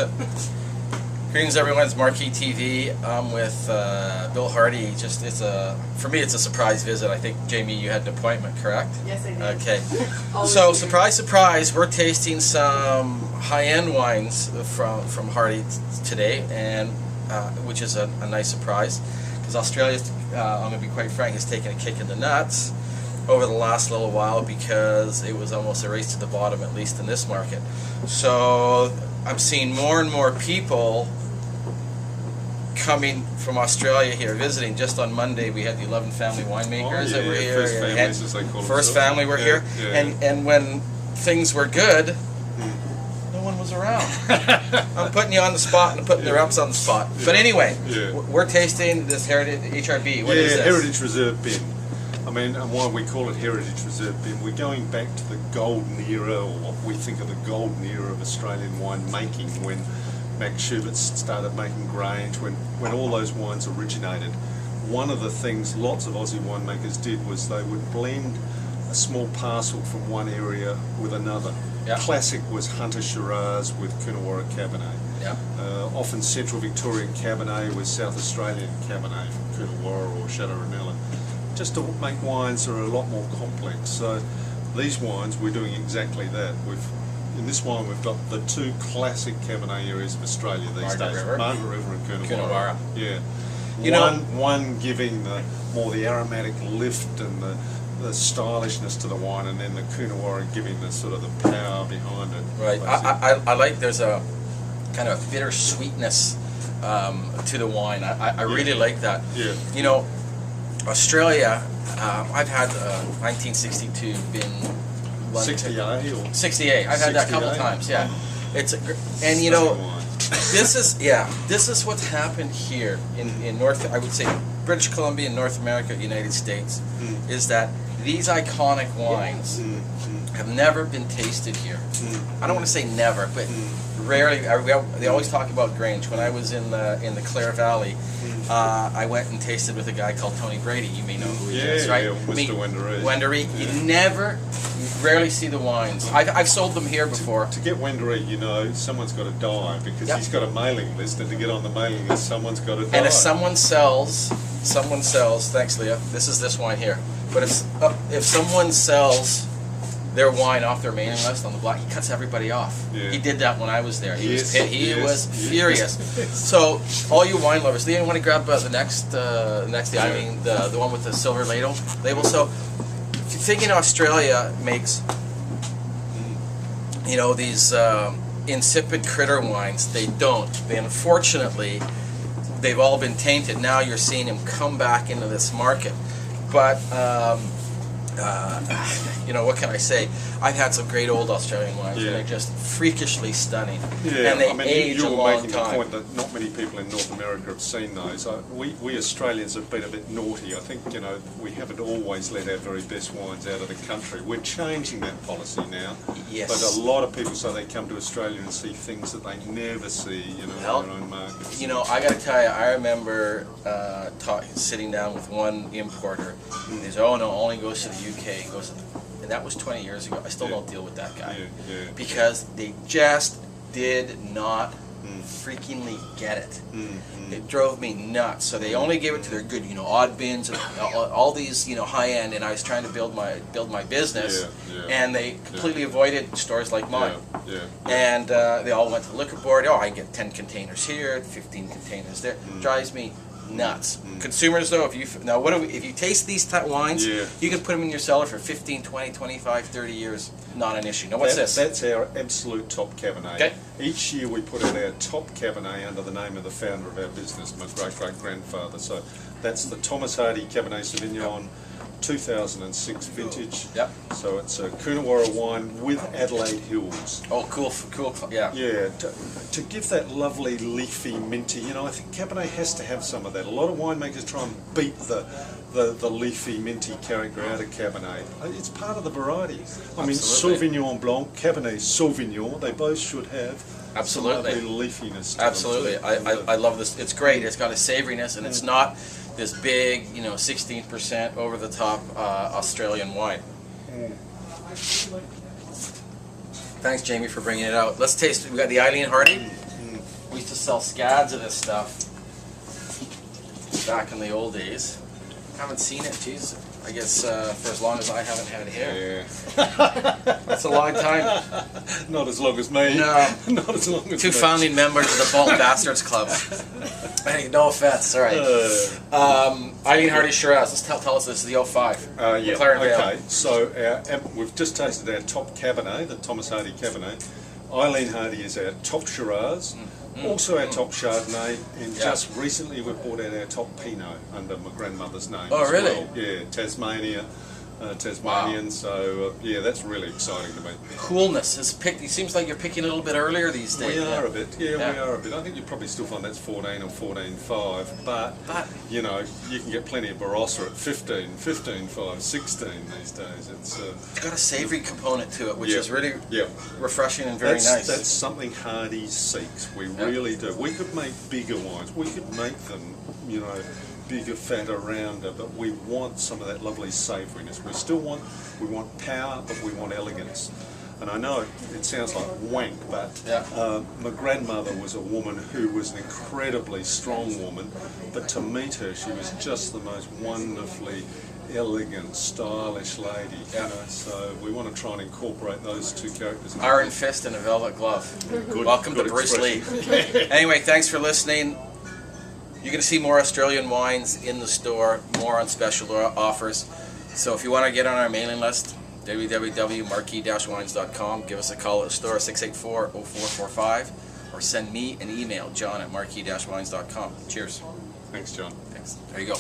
100%. Greetings, everyone. It's Marquis TV. I'm with Bill Hardy. For me, it's a surprise visit. I think, Jamie, you had an appointment, correct? Yes, I did. Okay. So, surprise, surprise, we're tasting some high-end wines from Hardy today, and which is a nice surprise, because Australia, I'm going to be quite frank, has taken a kick in the nuts over the last little while, because it was almost a race to the bottom, at least in this market. So I'm seeing more and more people coming from Australia here visiting. Just on Monday we had the 11 family winemakers that were here. First family were here. And when things were good, no one was around. I'm putting you on the spot and putting the reps on the spot. But anyway, we're tasting this Heritage HRB. What is this? Heritage Reserve Bin. I mean, and why we call it Heritage Reserve Bin, we're going back to the golden era, or what we think of the golden era of Australian wine making, when Max Schubert started making Grange, when all those wines originated. One of the things lots of Aussie winemakers did was they would blend a small parcel from one area with another. Yep. Classic was Hunter Shiraz with Coonawarra Cabernet. Yep. Often Central Victorian Cabernet with South Australian Cabernet from Coonawarra or Chateaurenella, just to make wines that are a lot more complex. So these wines, we're doing exactly that. In this wine we've got the two classic Cabernet areas of Australia these days, Margaret River and Coonawarra. Yeah. One giving more the aromatic lift and the stylishness to the wine, and then the Coonawarra giving the sort of the power behind it. Right. I like, there's a kind of bitter sweetness to the wine. I really like that. Yeah. You know, Australia, I've had 1962 bin 68 or 68. I've had that a couple times. Yeah, and you know, this is what's happened here in North. I would say British Columbia, and North America, United States, is that these iconic wines have never been tasted here. I don't want to say never, but rarely. They always talk about Grange. When I was in the Clare Valley, I went and tasted with a guy called Tony Brady. You may know who he is, right? Yeah, Mr. Wendouree. You rarely see the wines. I've sold them here before. To get Wendouree, you know, someone's got to die, because he's got a mailing list, and to get on the mailing list, someone's got to die. And if someone sells, thanks, Leah. This is this wine here. But if someone sells their wine off their mailing list on the block, he cuts everybody off. Yeah. He did that when I was there. He was furious. So, all you wine lovers, do you want to grab the one with the silver label? So, if you're thinking Australia makes, you know, these insipid critter wines, they don't. Unfortunately, they've all been tainted. Now you're seeing them come back into this market. But you know, what can I say? I've had some great old Australian wines, and they're just freakishly stunning. Yeah, and they age a long time. You're making the point that not many people in North America have seen those. We Australians have been a bit naughty. I think, you know, we haven't always let our very best wines out of the country. We're changing that policy now. Yes. But a lot of people say they come to Australia and see things that they never see, you know, in their own markets. You know, I got to tell you, I remember sitting down with one importer. And he said, "Oh no, only goes to the UK." And goes, and that was 20 years ago. I still don't deal with that guy because they just did not freakingly get it. It drove me nuts. So they only gave it to their good, you know, odd bins and all these, you know, high end. And I was trying to build my business, and they completely avoided stores like mine. And they all went to the liquor board. Oh, I get 10 containers here, 15 containers there. Drives me nuts. Consumers, though, if you taste these wines, you can put them in your cellar for 15, 20, 25, 30 years, not an issue. Now, what's this? That's our absolute top Cabernet. Okay. Each year we put out our top Cabernet under the name of the founder of our business, my great-great-grandfather. So that's the Thomas Hardy Cabernet Sauvignon, 2006 vintage. Yep. So it's a Coonawarra wine with Adelaide Hills. Oh, cool, yeah. Yeah, to give that lovely leafy minty, you know, I think Cabernet has to have some of that. A lot of winemakers try and beat the leafy minty character out of Cabernet. It's part of the variety. I mean, Sauvignon Blanc, Cabernet Sauvignon, they both should have some lovely leafiness to Absolutely. them. I love this. It's great. It's got a savoriness, and it's not this big, you know, 16% over-the-top Australian wine. Thanks, Jamie, for bringing it out. Let's taste. We got the Eileen Hardy. We used to sell scads of this stuff back in the old days. Haven't seen it, geez. I guess for as long as I haven't had hair. Yeah. That's a long time. Not as long as me. No. Not as long as Two me. founding members of the Bald Bastards Club. Hey, no offense, all right. Eileen Hardy Shiraz, let's tell us this is the 05. Yeah, McLaren Vale. okay. So we've just tasted our top Cabernet, the Thomas Hardy Cabernet. Eileen Hardy is our top Shiraz, also our top Chardonnay, and just recently we brought out our top Pinot under my grandmother's name. Oh, as really? Well. Yeah, Tasmanian. Wow. So yeah, that's really exciting to me. Coolness is picked. It seems like you're picking a little bit earlier these days. We are a bit, we Yeah. are a bit. I think you probably still find that's 14 or 14.5, but you know, you can get plenty of Barossa at 15, 15.5, 16 these days. It's got a savoury component to it, which is really refreshing and very nice. That's something Hardy seeks. We really do. We could make bigger wines. We could make them, you know, bigger, fatter, rounder, but we want some of that lovely savouriness. We want power, but we want elegance. And I know it sounds like wank, but my grandmother was a woman who was an incredibly strong woman, but to meet her, she was just the most wonderfully elegant, stylish lady. You know? So we want to try and incorporate those two characters. Iron fist and a velvet glove. Good, Welcome good to Bruce Lee. expression. Anyway, thanks for listening. You're going to see more Australian wines in the store, more on special offers. So if you want to get on our mailing list, www.marquis-wines.com. Give us a call at the store, 684-0445, or send me an email, john@marquis-wines.com. Cheers. Thanks, John. Thanks. There you go.